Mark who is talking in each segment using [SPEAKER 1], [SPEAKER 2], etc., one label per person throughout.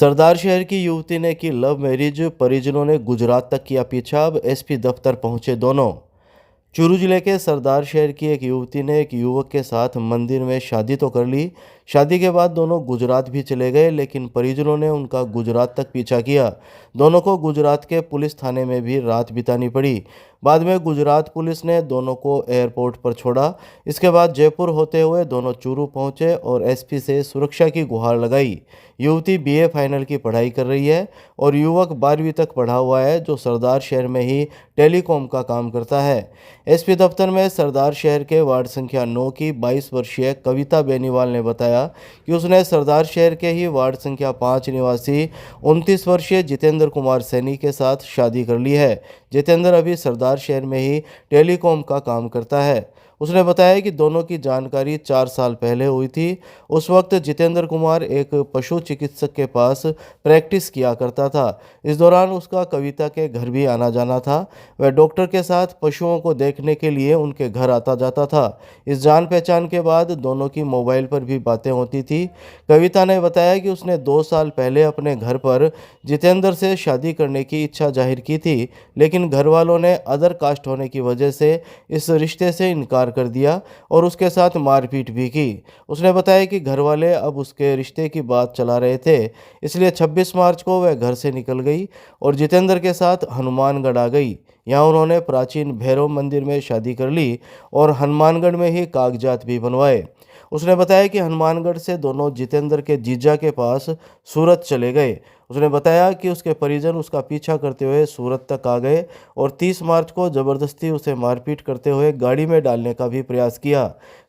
[SPEAKER 1] सरदार शहर की युवती ने की लव मैरिज, परिजनों ने गुजरात तक किया पीछा। अब एसपी दफ्तर पहुंचे दोनों। चूरू जिले के सरदार शहर की एक युवती ने एक युवक के साथ मंदिर में शादी तो कर ली। शादी के बाद दोनों गुजरात भी चले गए, लेकिन परिजनों ने उनका गुजरात तक पीछा किया। दोनों को गुजरात के पुलिस थाने में भी रात बितानी पड़ी। बाद में गुजरात पुलिस ने दोनों को एयरपोर्ट पर छोड़ा। इसके बाद जयपुर होते हुए दोनों चूरू पहुंचे और एसपी से सुरक्षा की गुहार लगाई। युवती बीए फाइनल की पढ़ाई कर रही है और युवक 12वीं तक पढ़ा हुआ है, जो सरदार शहर में ही टेलीकॉम का काम करता है। एसपी दफ्तर में सरदार शहर के वार्ड संख्या 9 की 22 वर्षीय कविता बेनीवाल ने बताया कि उसने सरदार शहर के ही वार्ड संख्या 5 निवासी 29 वर्षीय जितेंद्र कुमार सैनी के साथ शादी कर ली है। जितेंद्र अभी सरदार शहर में ही टेलीकॉम का काम करता है। उसने बताया कि दोनों की जानकारी 4 साल पहले हुई थी। उस वक्त जितेंद्र कुमार एक पशु चिकित्सक के पास प्रैक्टिस किया करता था। इस दौरान उसका कविता के घर भी आना जाना था। वह डॉक्टर के साथ पशुओं को देखने के लिए उनके घर आता जाता था। इस जान पहचान के बाद दोनों की मोबाइल पर भी बातें होती थी। कविता ने बताया कि उसने 2 साल पहले अपने घर पर जितेंद्र से शादी करने की इच्छा जाहिर की थी, लेकिन घर वालों ने अदर कास्ट होने की वजह से इस रिश्ते से इनकार कर दिया और उसके साथ मारपीट भी की। उसने बताया कि घर वाले अब उसके रिश्ते की बात चला रहे थे, इसलिए 26 मार्च को वह घर से निकल गई और जितेंद्र के साथ हनुमानगढ़ आ गई। यहाँ उन्होंने प्राचीन भैरव मंदिर में शादी कर ली और हनुमानगढ़ में ही कागजात भी बनवाए। उसने बताया कि हनुमानगढ़ से दोनों जितेंद्र के जीजा के पास सूरत चले गए। उसने बताया कि उसके परिजन उसका पीछा करते हुए सूरत तक आ गए और 30 मार्च को ज़बरदस्ती उसे मारपीट करते हुए गाड़ी में डालने का भी प्रयास किया।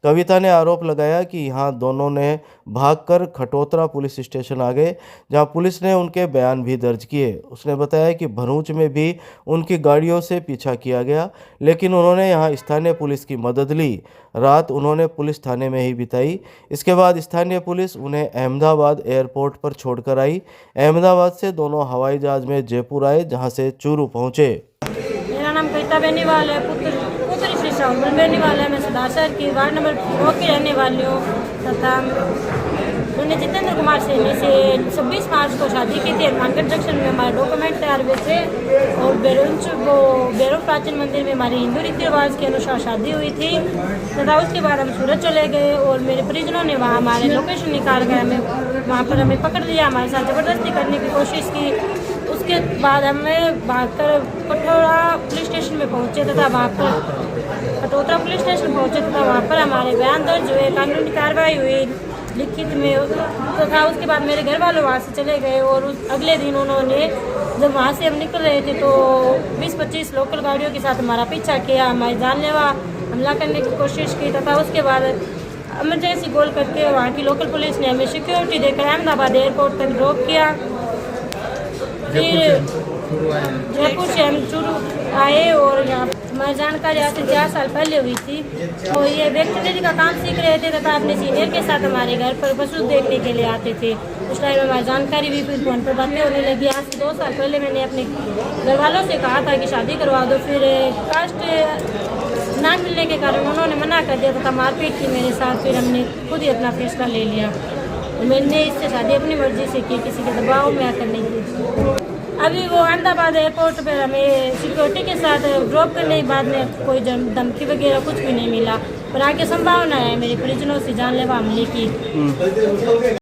[SPEAKER 1] कविता ने आरोप लगाया कि यहाँ दोनों ने भागकर खटोतरा पुलिस स्टेशन आ गए, जहाँ पुलिस ने उनके बयान भी दर्ज किए। उसने बताया कि भरूच में भी उनकी गाड़ियों से पीछा किया गया, लेकिन उन्होंने यहाँ स्थानीय पुलिस की मदद ली। रात उन्होंने पुलिस थाने में ही बिताई। इसके बाद स्थानीय पुलिस उन्हें अहमदाबाद एयरपोर्ट पर छोड़कर आई। अहमदाबाद से दोनों हवाई जहाज में जयपुर आए, जहां से चूरू पहुंचे।
[SPEAKER 2] मेरा नाम कविता बेनीवाल है, पुत्र श्री श्यामल बेनीवाल है। मैं सरदार शहर की वार्ड नंबर 2 की रहने वाली हूँ तथा उन्होंने जितेंद्र कुमार सैनी से 26 मार्च को शादी की थी। हनुमानगढ़ जंक्शन में हमारे डॉक्यूमेंट तैयार हुए थे और भैरव प्राचीन मंदिर में हमारी हिंदू रीति रिवाज के अनुसार शादी हुई थी तथा उसके बाद हम सूरत चले गए और मेरे परिजनों ने वहाँ हमारे लोकेशन निकाल कर हमें वहाँ पर हमें पकड़ लिया, हमारे साथ ज़बरदस्ती करने की कोशिश की। उसके बाद हमें भागकर कठोरा पुलिस स्टेशन में पहुँचे तथा वहाँ पर कटोतरा पुलिस स्टेशन पहुँचे तथा वहाँ पर हमारे बयान दर्ज हुए, कानूनी कार्रवाई हुई लिखित में तथा उसके बाद मेरे घर वालों वहाँ से चले गए और अगले दिन उन्होंने जब वहाँ से हम निकल रहे थे तो 20-25 लोकल गाड़ियों के साथ हमारा पीछा किया, हमारी जानलेवा हमला करने की कोशिश की तथा उसके बाद इमरजेंसी कॉल करके वहाँ की लोकल पुलिस ने हमें सिक्योरिटी देकर अहमदाबाद एयरपोर्ट तक ड्रॉप किया। फिर जयपुर से हम चूरू आए और यहाँ हमारी जानकारी आज से 4 साल पहले हुई थी। तो ये वेटरनरी का काम सीख रहे थे तथा अपने सीनियर के साथ हमारे घर पर पशु देखने के लिए आते थे। उस टाइम हमारी जानकारी भी फिर फोन पर बातें होने लगी। आज से 2 साल पहले मैंने अपने घर वालों से कहा था कि शादी करवा दो, फिर कास्ट ना मिलने के कारण उन्होंने मना कर दिया तथा मारपीट की मेरे साथ। फिर हमने खुद ही अपना फैसला ले लिया। मैंने इससे शादी अपनी मर्जी से की, किसी के दबाव में आकर नहीं की। अभी वो अहमदाबाद एयरपोर्ट पर हमें सिक्योरिटी के साथ ड्रॉप करने के बाद में कोई धमकी वगैरह कुछ भी नहीं मिला, पर आगे संभावना है मेरे परिजनों से जानलेवा हमले की।